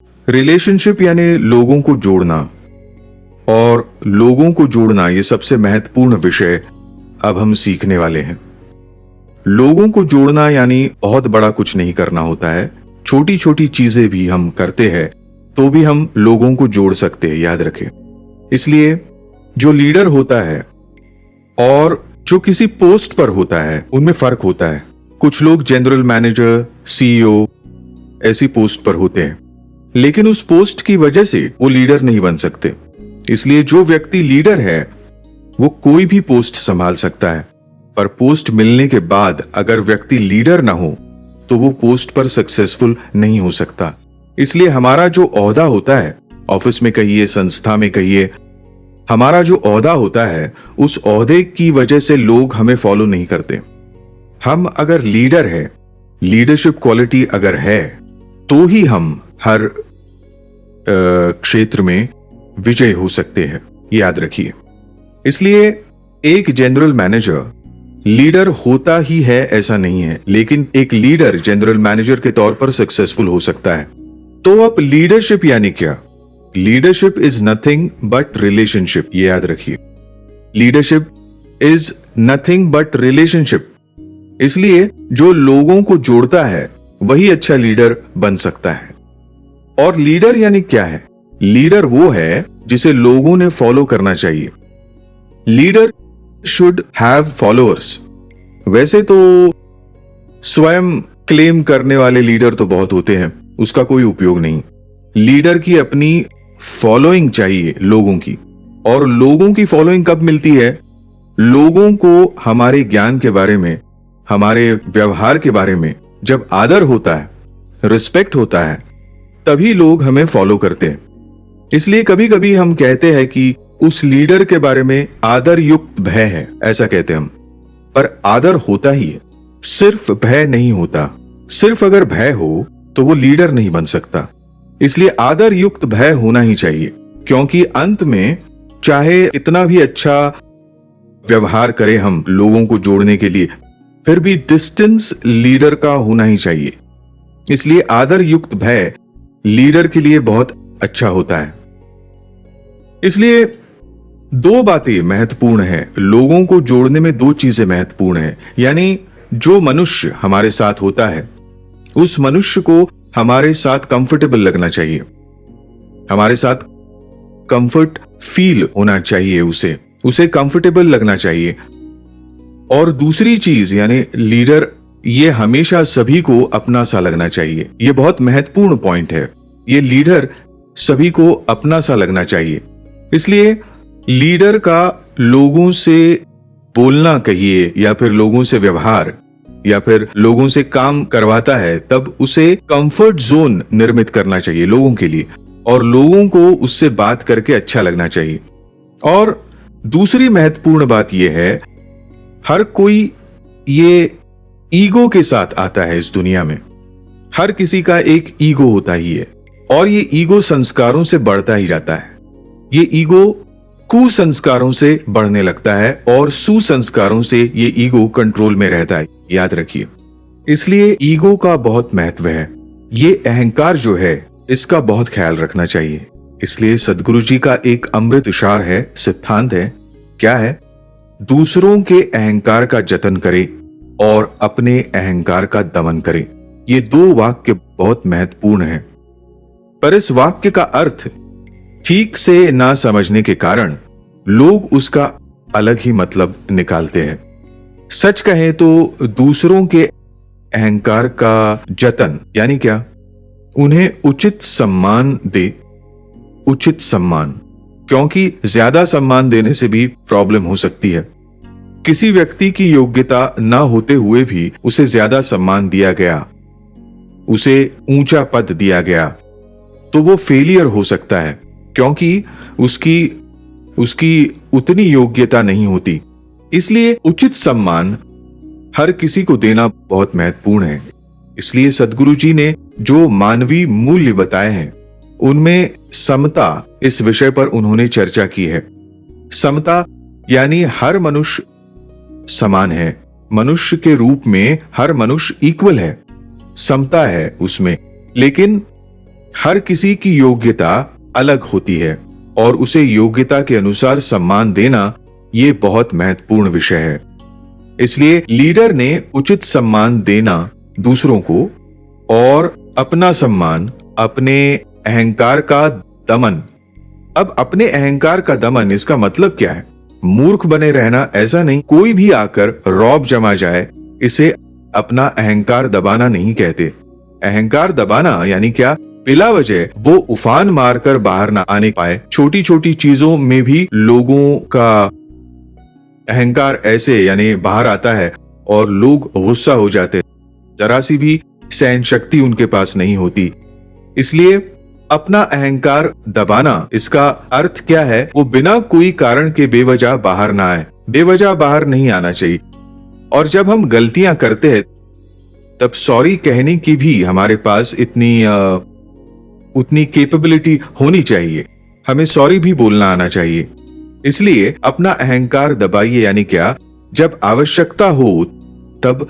Relationship यानी लोगों को जोड़ना, और लोगों को जोड़ना ये सबसे महत्वपूर्ण विषय अब हम सीखने वाले हैं। लोगों को जोड़ना यानी बहुत बड़ा कुछ नहीं करना होता है, छोटी छोटी चीजें भी हम करते हैं तो भी हम लोगों को जोड़ सकते हैं, याद रखें। इसलिए जो लीडर होता है और जो किसी पोस्ट पर होता है उनमें फर्क होता है। कुछ लोग जनरल मैनेजर, सीईओ ऐसी पोस्ट पर होते हैं, लेकिन उस पोस्ट की वजह से वो लीडर नहीं बन सकते। इसलिए जो व्यक्ति लीडर है वो कोई भी पोस्ट संभाल सकता है, पर पोस्ट मिलने के बाद अगर व्यक्ति लीडर ना हो तो वो पोस्ट पर सक्सेसफुल नहीं हो सकता। इसलिए हमारा जो ओहदा होता है, ऑफिस में कहिए, संस्था में कहिए, हमारा जो ओहदा होता है उस ओहदे की वजह से लोग हमें फॉलो नहीं करते। हम अगर लीडर है, लीडरशिप क्वालिटी अगर है, तो ही हम हर क्षेत्र में विजय हो सकते हैं, याद रखिए। इसलिए एक जनरल मैनेजर लीडर होता ही है ऐसा नहीं है, लेकिन एक लीडर जनरल मैनेजर के तौर पर सक्सेसफुल हो सकता है। तो अब लीडरशिप यानी क्या? Leadership is nothing but relationship, ये याद रखिए। Leadership is nothing but relationship. इसलिए जो लोगों को जोड़ता है वही अच्छा लीडर बन सकता है। और लीडर यानी क्या है? लीडर वो है जिसे लोगों ने फॉलो करना चाहिए। Leader should have followers. वैसे तो स्वयं क्लेम करने वाले लीडर तो बहुत होते हैं, उसका कोई उपयोग नहीं। लीडर की अपनी फॉलोइंग चाहिए लोगों की। और लोगों की फॉलोइंग कब मिलती है? लोगों को हमारे ज्ञान के बारे में, हमारे व्यवहार के बारे में जब आदर होता है, रिस्पेक्ट होता है, तभी लोग हमें फॉलो करते हैं। इसलिए कभी कभी हम कहते हैं कि उस लीडर के बारे में आदर युक्त भय है, ऐसा कहते हैं हम। पर आदर होता ही है, सिर्फ भय नहीं होता। सिर्फ अगर भय हो तो वो लीडर नहीं बन सकता। इसलिए आदर युक्त भय होना ही चाहिए, क्योंकि अंत में चाहे इतना भी अच्छा व्यवहार करें हम लोगों को जोड़ने के लिए, फिर भी डिस्टेंस लीडर का होना ही चाहिए। इसलिए आदर युक्त भय लीडर के लिए बहुत अच्छा होता है। इसलिए दो बातें महत्वपूर्ण हैं। लोगों को जोड़ने में दो चीजें महत्वपूर्ण हैं, यानी जो मनुष्य हमारे साथ होता है उस मनुष्य को हमारे साथ कंफर्टेबल लगना चाहिए, हमारे साथ कंफर्ट फील होना चाहिए, उसे कंफर्टेबल लगना चाहिए। और दूसरी चीज यानी लीडर, ये हमेशा सभी को अपना सा लगना चाहिए। ये बहुत महत्वपूर्ण पॉइंट है। ये लीडर सभी को अपना सा लगना चाहिए। इसलिए लीडर का लोगों से बोलना कहिए, या फिर लोगों से व्यवहार, या फिर लोगों से काम करवाता है, तब उसे कंफर्ट जोन निर्मित करना चाहिए लोगों के लिए, और लोगों को उससे बात करके अच्छा लगना चाहिए। और दूसरी महत्वपूर्ण बात यह है, हर कोई ये ईगो के साथ आता है इस दुनिया में। हर किसी का एक ईगो होता ही है, और ये ईगो संस्कारों से बढ़ता ही जाता है। ये ईगो कुसंस्कारों से बढ़ने लगता है, और सुसंस्कारों से ये ईगो कंट्रोल में रहता है, याद रखिए। इसलिए ईगो का बहुत महत्व है। ये अहंकार जो है इसका बहुत ख्याल रखना चाहिए। इसलिए सदगुरु जी का एक अमृत विचार है, सिद्धांत है, क्या है? दूसरों के अहंकार का जतन करे और अपने अहंकार का दमन करे। ये दो वाक्य बहुत महत्वपूर्ण है, पर इस वाक्य का अर्थ ठीक से ना समझने के कारण लोग उसका अलग ही मतलब निकालते हैं। सच कहें तो दूसरों के अहंकार का जतन यानी क्या? उन्हें उचित सम्मान दे, उचित सम्मान, क्योंकि ज्यादा सम्मान देने से भी प्रॉब्लम हो सकती है। किसी व्यक्ति की योग्यता ना होते हुए भी उसे ज्यादा सम्मान दिया गया, उसे ऊंचा पद दिया गया, तो वो फेलियर हो सकता है, क्योंकि उसकी उतनी योग्यता नहीं होती। इसलिए उचित सम्मान हर किसी को देना बहुत महत्वपूर्ण है। इसलिए सदगुरु जी ने जो मानवीय मूल्य बताए हैं उनमें समता, इस विषय पर उन्होंने चर्चा की है। समता यानी हर मनुष्य समान है, मनुष्य के रूप में हर मनुष्य इक्वल है, समता है उसमें। लेकिन हर किसी की योग्यता अलग होती है और उसे योग्यता के अनुसार सम्मान देना ये बहुत महत्वपूर्ण विषय है। इसलिए लीडर ने उचित सम्मान देना दूसरों को और अपना सम्मान, अपने अहंकार का दमन। अब अपने अहंकार का दमन, इसका मतलब क्या है? मूर्ख बने रहना ऐसा नहीं। कोई भी आकर रौब जमा जाए, इसे अपना अहंकार दबाना नहीं कहते। अहंकार दबाना यानी क्या? बिला वजह वो उफान मारकर बाहर ना आने पाए। छोटी छोटी चीजों में भी लोगों का अहंकार ऐसे यानी बाहर आता है और लोग गुस्सा हो जाते, जरा सी भी सहन शक्ति उनके पास नहीं होती। इसलिए अपना अहंकार दबाना, इसका अर्थ क्या है? वो बिना कोई कारण के बेवजह बाहर ना आए। बेवजह बाहर नहीं आना चाहिए। और जब हम गलतियां करते हैं तब सॉरी कहने की भी हमारे पास उतनी कैपेबिलिटी होनी चाहिए। हमें सॉरी भी बोलना आना चाहिए। इसलिए अपना अहंकार दबाइए, यानी क्या? जब आवश्यकता हो तब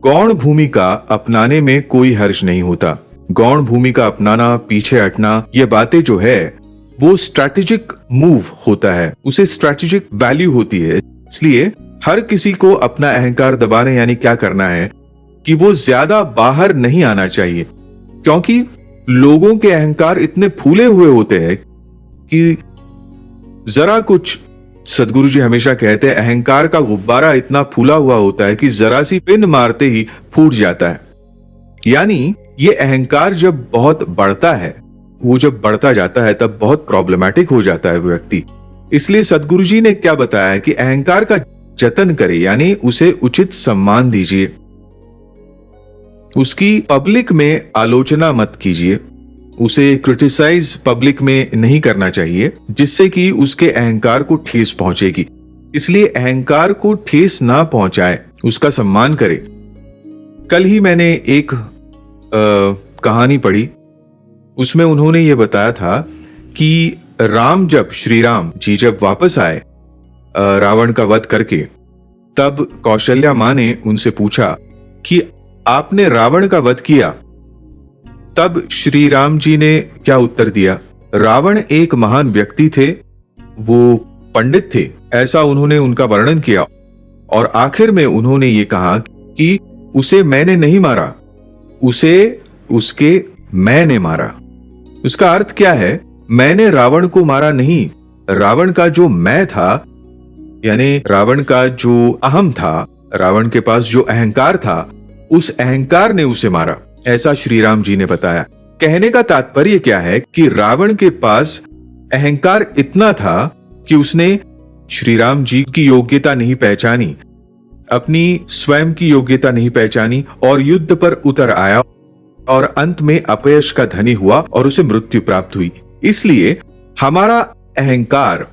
गौण भूमिका अपनाने में कोई हर्ष नहीं होता। गौण भूमिका अपनाना, पीछे हटना, ये बातें जो है वो स्ट्रैटेजिक मूव होता है, उसे स्ट्रैटेजिक वैल्यू होती है। इसलिए हर किसी को अपना अहंकार दबाने यानी क्या करना है कि वो ज्यादा बाहर नहीं आना चाहिए, क्योंकि लोगों के अहंकार इतने फूले हुए होते हैं कि जरा कुछ, सदगुरु जी हमेशा कहते हैं, अहंकार का गुब्बारा इतना फूला हुआ होता है कि जरा सी पिन मारते ही फूट जाता है। यानी ये अहंकार जब बहुत बढ़ता है, वो जब बढ़ता जाता है तब बहुत प्रॉब्लमैटिक हो जाता है व्यक्ति। इसलिए सदगुरु जी ने क्या बताया कि अहंकार का जतन करे, यानी उसे उचित सम्मान दीजिए, उसकी पब्लिक में आलोचना मत कीजिए, उसे क्रिटिसाइज पब्लिक में नहीं करना चाहिए, जिससे कि उसके अहंकार को ठेस पहुंचेगी। इसलिए अहंकार को ठेस ना पहुंचाए, उसका सम्मान करे। कल ही मैंने एक कहानी पढ़ी, उसमें उन्होंने ये बताया था कि राम, जब श्री राम जी जब वापस आए रावण का वध करके, तब कौशल्या मां ने उनसे पूछा कि आपने रावण का वध किया। तब श्री राम जी ने क्या उत्तर दिया? रावण एक महान व्यक्ति थे, वो पंडित थे, ऐसा उन्होंने उनका वर्णन किया। और आखिर में उन्होंने ये कहा कि उसे मैंने नहीं मारा, उसे मैंने मारा। उसका अर्थ क्या है? मैंने रावण को मारा नहीं, रावण का जो मैं था, यानी रावण का जो अहम था, रावण के पास जो अहंकार था, उस अहंकार ने उसे मारा, ऐसा श्री राम जी ने बताया। कहने का तात्पर्य क्या है कि रावण के पास अहंकार इतना था कि उसने श्री राम जी की योग्यता नहीं पहचानी, अपनी स्वयं की योग्यता नहीं पहचानी और युद्ध पर उतर आया और अंत में अपयश का धनी हुआ और उसे मृत्यु प्राप्त हुई। इसलिए हमारा अहंकार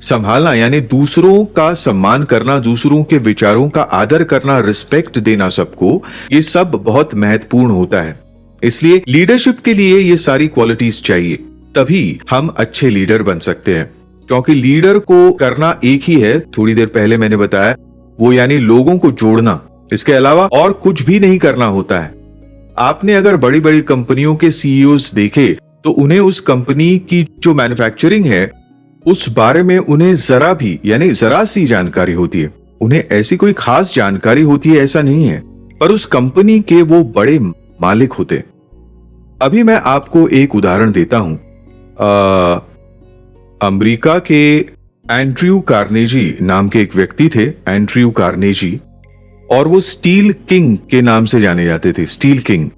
संभालना, यानी दूसरों का सम्मान करना, दूसरों के विचारों का आदर करना, रिस्पेक्ट देना सबको, ये सब बहुत महत्वपूर्ण होता है। इसलिए लीडरशिप के लिए ये सारी क्वालिटीज चाहिए, तभी हम अच्छे लीडर बन सकते हैं। क्योंकि लीडर को करना एक ही है, थोड़ी देर पहले मैंने बताया, वो यानी लोगों को जोड़ना। इसके अलावा और कुछ भी नहीं करना होता है। आपने अगर बड़ी बड़ी कंपनियों के सीईओज देखे तो उन्हें उस कंपनी की जो मैन्युफैक्चरिंग है उस बारे में उन्हें जरा भी, यानी जरा सी जानकारी होती है। उन्हें ऐसी कोई खास जानकारी होती है ऐसा नहीं है, पर उस कंपनी के वो बड़े मालिक होते। अभी मैं आपको एक उदाहरण देता हूं। अमेरिका के एंड्रयू कार्नेजी नाम के एक व्यक्ति थे, एंड्रयू कार्नेजी, और वो स्टील किंग के नाम से जाने जाते थे। स्टील किंग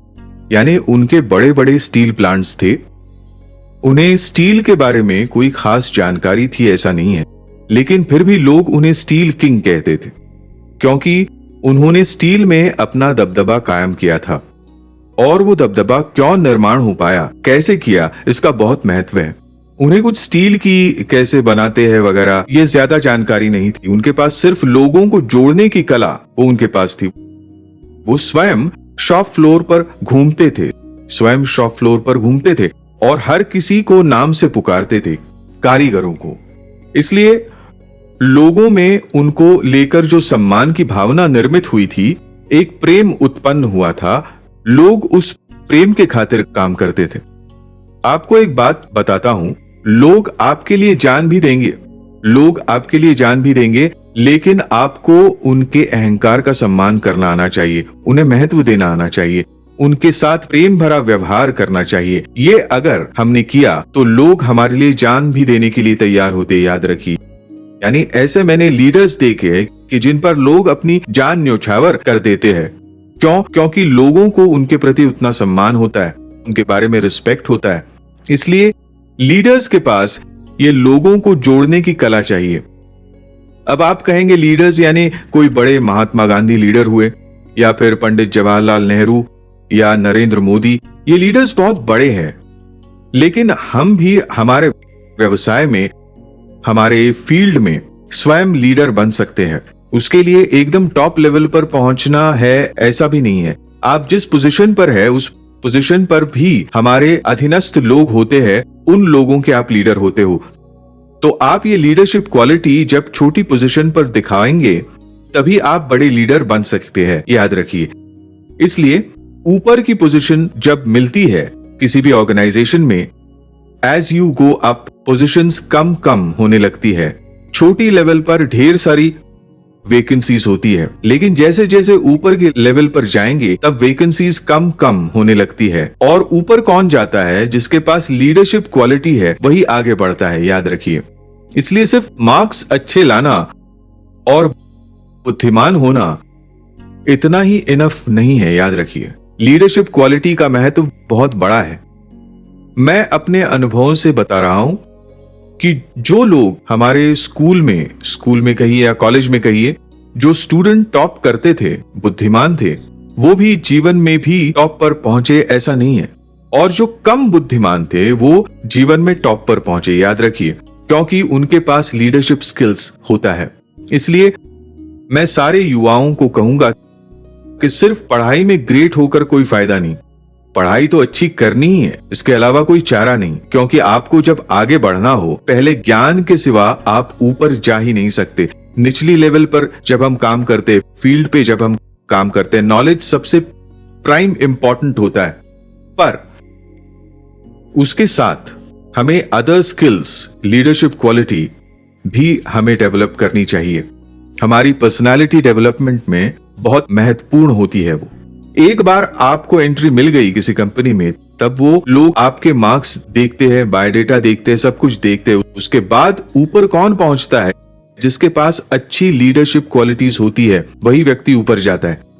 यानी उनके बड़े बड़े स्टील प्लांट्स थे। उन्हें स्टील के बारे में कोई खास जानकारी थी ऐसा नहीं है, लेकिन फिर भी लोग उन्हें स्टील किंग कहते थे, क्योंकि उन्होंने स्टील में अपना दबदबा कायम किया था। और वो दबदबा क्यों निर्माण हो पाया, कैसे किया, इसका बहुत महत्व है। उन्हें कुछ स्टील की कैसे बनाते हैं वगैरह ये ज्यादा जानकारी नहीं थी। उनके पास सिर्फ लोगों को जोड़ने की कला वो उनके पास थी। वो स्वयं शॉप फ्लोर पर घूमते थे और हर किसी को नाम से पुकारते थे, कारीगरों को। इसलिए लोगों में उनको लेकर जो सम्मान की भावना निर्मित हुई थी, एक प्रेम उत्पन्न हुआ था। लोग उस प्रेम के खातिर काम करते थे। आपको एक बात बताता हूं, लोग आपके लिए जान भी देंगे, लोग आपके लिए जान भी देंगे, लेकिन आपको उनके अहंकार का सम्मान करना आना चाहिए, उन्हें महत्व देना आना चाहिए, उनके साथ प्रेम भरा व्यवहार करना चाहिए। ये अगर हमने किया तो लोग हमारे लिए जान भी देने के लिए तैयार होते, याद रखिए। यानी ऐसे मैंने लीडर्स देखे हैं कि जिन पर लोग अपनी जान न्यौछावर कर देते हैं। क्यों? क्योंकि लोगों को उनके प्रति उतना सम्मान होता है, उनके बारे में रिस्पेक्ट होता है। इसलिए लीडर्स के पास ये लोगों को जोड़ने की कला चाहिए। अब आप कहेंगे लीडर्स यानी कोई बड़े महात्मा गांधी लीडर हुए, या फिर पंडित जवाहरलाल नेहरू या नरेंद्र मोदी, ये लीडर्स बहुत बड़े हैं। लेकिन हम भी हमारे व्यवसाय में, हमारे फील्ड में स्वयं लीडर बन सकते हैं। उसके लिए एकदम टॉप लेवल पर पहुंचना है ऐसा भी नहीं है। आप जिस पोजीशन पर है उस पोजीशन पर भी हमारे अधीनस्थ लोग होते हैं, उन लोगों के आप लीडर होते हो। तो आप ये लीडरशिप क्वालिटी जब छोटी पोजीशन पर दिखाएंगे तभी आप बड़े लीडर बन सकते हैं, याद रखिए। इसलिए ऊपर की पोजीशन जब मिलती है किसी भी ऑर्गेनाइजेशन में, as you go up positions कम कम होने लगती है। छोटी लेवल पर ढेर सारी वैकेंसीज होती है, लेकिन जैसे जैसे ऊपर के लेवल पर जाएंगे तब वैकेंसीज कम कम होने लगती है। और ऊपर कौन जाता है? जिसके पास लीडरशिप क्वालिटी है वही आगे बढ़ता है, याद रखिए। इसलिए सिर्फ मार्क्स अच्छे लाना और बुद्धिमान होना इतना ही इनफ नहीं है, याद रखिए। लीडरशिप क्वालिटी का महत्व बहुत बड़ा है। मैं अपने अनुभवों से बता रहा हूं कि जो लोग हमारे स्कूल में कहिए या कॉलेज में कहिए, जो स्टूडेंट टॉप करते थे, बुद्धिमान थे, वो भी जीवन में भी टॉप पर पहुंचे ऐसा नहीं है। और जो कम बुद्धिमान थे वो जीवन में टॉप पर पहुंचे, याद रखिए, क्योंकि उनके पास लीडरशिप स्किल्स होता है। इसलिए मैं सारे युवाओं को कहूंगा कि सिर्फ पढ़ाई में ग्रेट होकर कोई फायदा नहीं। पढ़ाई तो अच्छी करनी ही है, इसके अलावा कोई चारा नहीं। क्योंकि आपको जब आगे बढ़ना हो, पहले ज्ञान के सिवा आप ऊपर जा ही नहीं सकते। निचली लेवल पर जब हम काम करते, फील्ड पे जब हम काम करते, नॉलेज सबसे प्राइम इंपॉर्टेंट होता है, पर उसके साथ हमें अदर स्किल्स, लीडरशिप क्वालिटी भी हमें डेवलप करनी चाहिए। हमारी पर्सनालिटी डेवलपमेंट में बहुत महत्वपूर्ण होती है वो। एक बार आपको एंट्री मिल गई किसी कंपनी में, तब वो लोग आपके मार्क्स देखते हैं, बायोडेटा देखते हैं, सब कुछ देखते हैं। उसके बाद ऊपर कौन पहुंचता है? जिसके पास अच्छी लीडरशिप क्वालिटीज होती है वही व्यक्ति ऊपर जाता है।